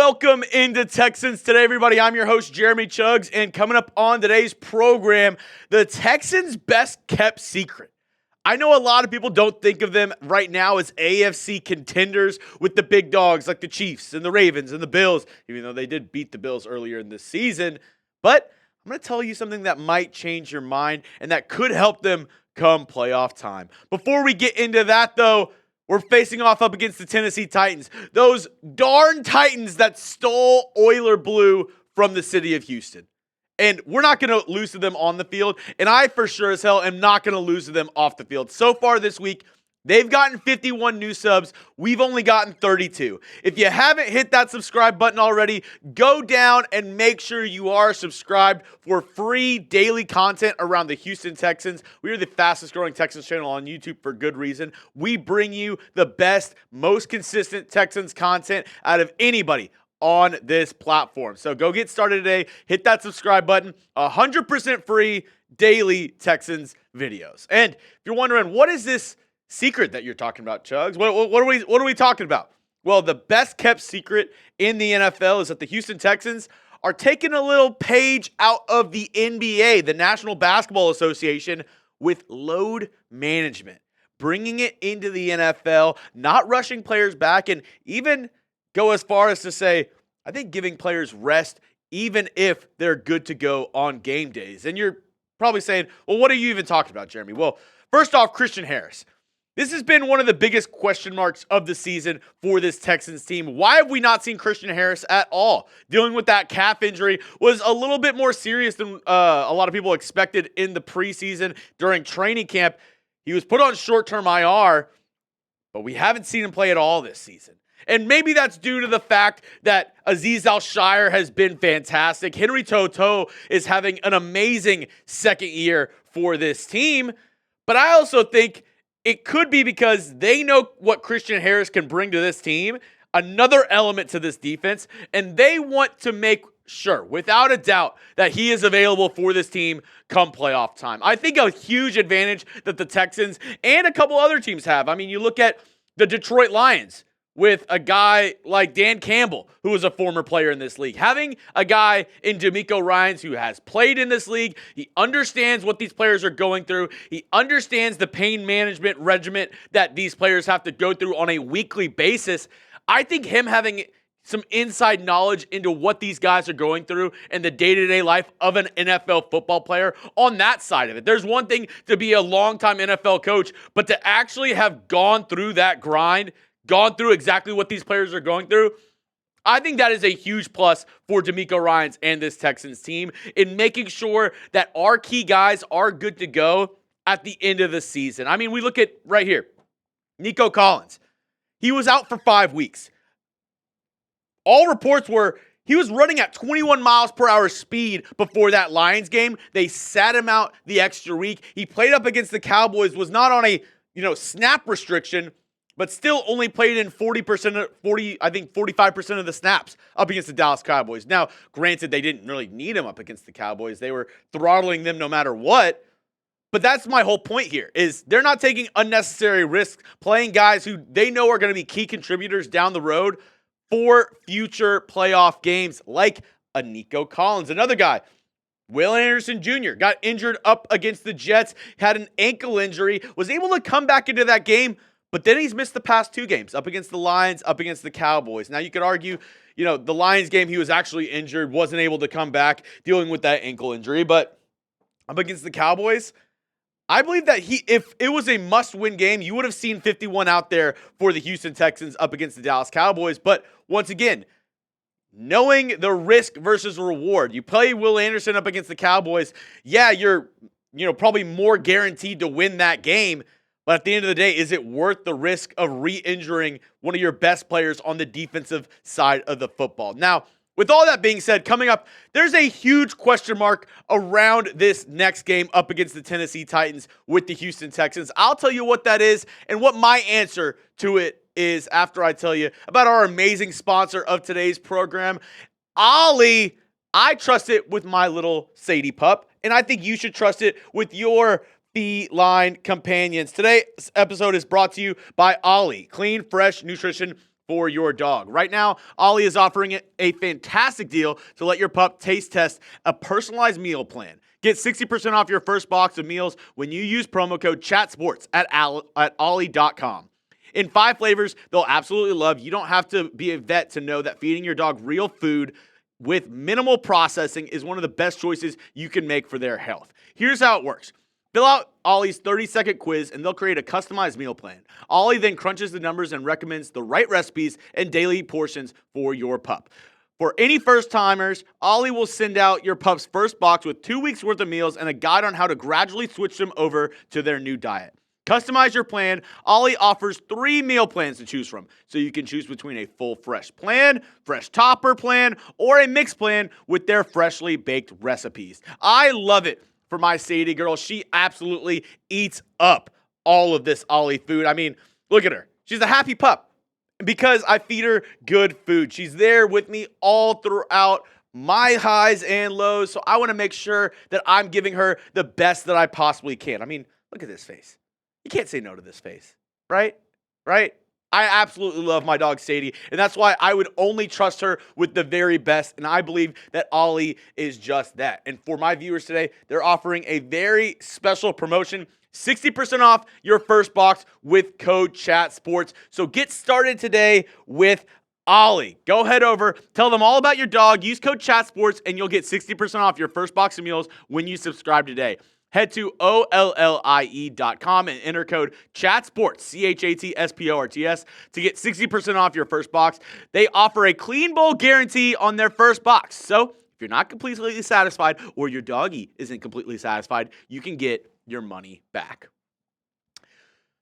Welcome into Texans Today, everybody. I'm your host, Jeremy Chuggs, and coming up on today's program, the Texans' best-kept secret. I know a lot of people don't think of them right now as AFC contenders with the big dogs like the Chiefs and the Ravens and the Bills, even though they did beat the Bills earlier in this season. But I'm going to tell you something that might change your mind and that could help them come playoff time. Before we get into that, though, we're facing off up against the Tennessee Titans. Those darn Titans that stole Oiler Blue from the city of Houston. And we're not going to lose to them on the field. And I for sure as hell am not going to lose to them off the field. So far this week, they've gotten 51 new subs. We've only gotten 32. If you haven't hit that subscribe button already, go down and make sure you are subscribed for free daily content around the Houston Texans. We are the fastest growing Texans channel on YouTube for good reason. We bring you the best, most consistent Texans content out of anybody on this platform. So go get started today. Hit that subscribe button. 100% free daily Texans videos. And if you're wondering, what is this secret that you're talking about, Chuggs? What are we talking about? Well, the best kept secret in the NFL is that the Houston Texans are taking a little page out of the NBA, the National Basketball Association, with load management, bringing it into the NFL, not rushing players back, and even go as far as to say, I think giving players rest even if they're good to go on game days. And you're probably saying, well, what are you even talking about, Jeremy? Well, first off, Christian Harris. This has been one of the biggest question marks of the season for this Texans team. Why have we not seen Christian Harris at all? Dealing with that calf injury was a little bit more serious than a lot of people expected in the preseason during training camp. He was put on short-term IR, but we haven't seen him play at all this season. And maybe that's due to the fact that Azeez Al-Shaair has been fantastic. Henry To'o is having an amazing second year for this team. But I also think it could be because they know what Christian Harris can bring to this team, another element to this defense, and they want to make sure, without a doubt, that he is available for this team come playoff time. I think a huge advantage that the Texans and a couple other teams have. I mean, you look at the Detroit Lions with a guy like Dan Campbell, who is a former player in this league. Having a guy in DeMeco Ryans who has played in this league, he understands what these players are going through. He understands the pain management regimen that these players have to go through on a weekly basis. I think him having some inside knowledge into what these guys are going through and the day-to-day life of an NFL football player on that side of it. There's one thing to be a longtime NFL coach, but to actually have gone through that grind, gone through exactly what these players are going through, I think that is a huge plus for DeMeco Ryans and this Texans team in making sure that our key guys are good to go at the end of the season. I mean, we look at right here, Nico Collins. He was out for 5 weeks. All reports were he was running at 21 miles per hour speed before that Lions game. They sat him out the extra week. He played up against the Cowboys, was not on a, snap restriction, but still only played in 45% of the snaps up against the Dallas Cowboys. Now, granted, they didn't really need him up against the Cowboys. They were throttling them no matter what. But that's my whole point here, is they're not taking unnecessary risks, playing guys who they know are going to be key contributors down the road for future playoff games, like a Nico Collins. Another guy, Will Anderson Jr., got injured up against the Jets, had an ankle injury, was able to come back into that game, but then he's missed the past 2 games, up against the Lions, up against the Cowboys. Now, you could argue, the Lions game, he was actually injured, wasn't able to come back, dealing with that ankle injury. But up against the Cowboys, I believe that if it was a must-win game, you would have seen 51 out there for the Houston Texans up against the Dallas Cowboys. But once again, knowing the risk versus reward, you play Will Anderson up against the Cowboys, yeah, you're probably more guaranteed to win that game. But at the end of the day, is it worth the risk of re-injuring one of your best players on the defensive side of the football? Now, with all that being said, coming up, there's a huge question mark around this next game up against the Tennessee Titans with the Houston Texans. I'll tell you what that is and what my answer to it is after I tell you about our amazing sponsor of today's program, Ollie. I trust it with my little Sadie pup, and I think you should trust it with your feline companions. Today's episode is brought to you by Ollie. Clean, fresh nutrition for your dog. Right now, Ollie is offering a fantastic deal to let your pup taste test a personalized meal plan. Get 60% off your first box of meals when you use promo code CHATSPORTS at ollie.com. In 5 flavors they'll absolutely love. You don't have to be a vet to know that feeding your dog real food with minimal processing is one of the best choices you can make for their health. Here's how it works. Fill out Ollie's 30-second quiz, and they'll create a customized meal plan. Ollie then crunches the numbers and recommends the right recipes and daily portions for your pup. For any first-timers, Ollie will send out your pup's first box with 2 weeks' worth of meals and a guide on how to gradually switch them over to their new diet. Customize your plan. Ollie offers 3 meal plans to choose from, so you can choose between a full fresh plan, fresh topper plan, or a mixed plan with their freshly baked recipes. I love it. For my Sadie girl, she absolutely eats up all of this Ollie food. I mean, look at her. She's a happy pup because I feed her good food. She's there with me all throughout my highs and lows, so I want to make sure that I'm giving her the best that I possibly can. I mean, look at this face. You can't say no to this face, right? Right? I absolutely love my dog Sadie, and that's why I would only trust her with the very best, and I believe that Ollie is just that. And for my viewers today, they're offering a very special promotion, 60% off your first box with code CHATSPORTS. So get started today with Ollie. Go head over, tell them all about your dog, use code CHATSPORTS, and you'll get 60% off your first box of meals when you subscribe today. Head to OLLIE.com and enter code CHATSPORTS, CHATSPORTS, to get 60% off your first box. They offer a clean bowl guarantee on their first box. So if you're not completely satisfied or your doggy isn't completely satisfied, you can get your money back.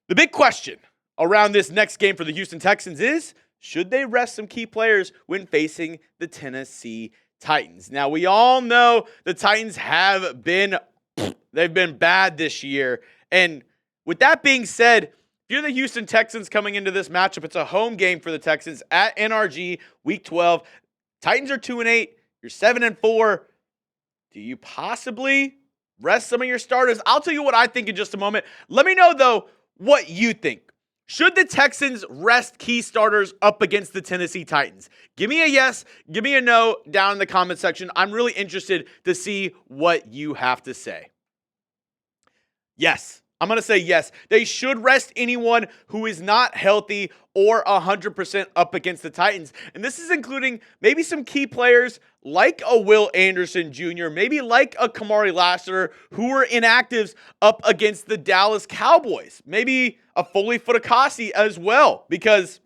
The big question around this next game for the Houston Texans is, should they rest some key players when facing the Tennessee Titans? Now, we all know the Titans have been they've been bad this year. And with that being said, if you're the Houston Texans coming into this matchup, it's a home game for the Texans at NRG, Week 12. Titans are 2-8. You're 7-4. Do you possibly rest some of your starters? I'll tell you what I think in just a moment. Let me know, though, what you think. Should the Texans rest key starters up against the Tennessee Titans? Give me a yes, give me a no down in the comment section. I'm really interested to see what you have to say. Yes, I'm going to say yes. They should rest anyone who is not healthy or 100% up against the Titans. And this is including maybe some key players like a Will Anderson Jr., maybe like a Kamari Lassiter, who were inactives up against the Dallas Cowboys. Maybe a Foley Futakasi as well, because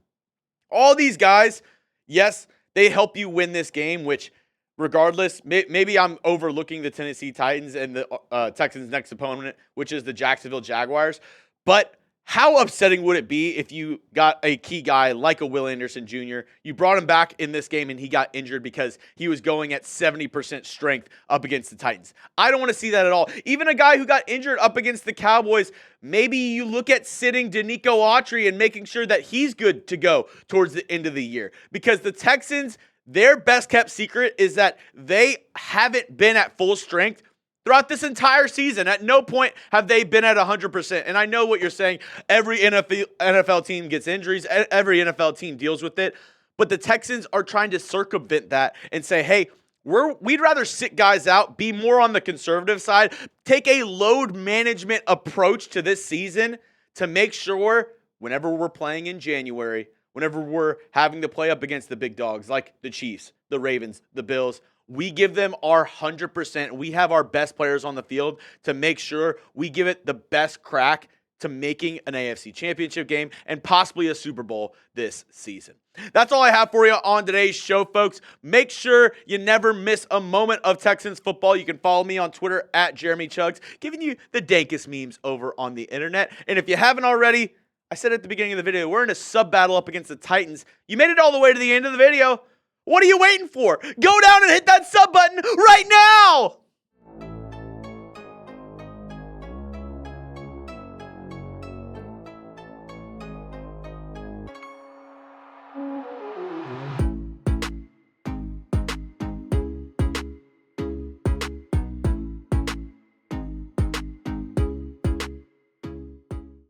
all these guys, yes, they help you win this game, which regardless, maybe I'm overlooking the Tennessee Titans and the Texans' next opponent, which is the Jacksonville Jaguars. But how upsetting would it be if you got a key guy like a Will Anderson Jr., you brought him back in this game and he got injured because he was going at 70% strength up against the Titans? I don't want to see that at all. Even a guy who got injured up against the Cowboys, maybe you look at sitting DeMeco Ryans and making sure that he's good to go towards the end of the year. Because the Texans, their best kept secret is that they haven't been at full strength throughout this entire season. At no point have they been at 100%. And I know what you're saying. Every NFL team gets injuries. Every NFL team deals with it. But the Texans are trying to circumvent that and say, hey, we'd rather sit guys out, be more on the conservative side, take a load management approach to this season to make sure whenever we're playing in January, whenever we're having to play up against the big dogs like the Chiefs, the Ravens, the Bills, we give them our 100%. We have our best players on the field to make sure we give it the best crack to making an AFC Championship game and possibly a Super Bowl this season. That's all I have for you on today's show, folks. Make sure you never miss a moment of Texans football. You can follow me on Twitter at Jeremy Chuggs, giving you the dankest memes over on the internet. And if you haven't already, I said at the beginning of the video, we're in a sub battle up against the Titans. You made it all the way to the end of the video. What are you waiting for? Go down and hit that sub button right now!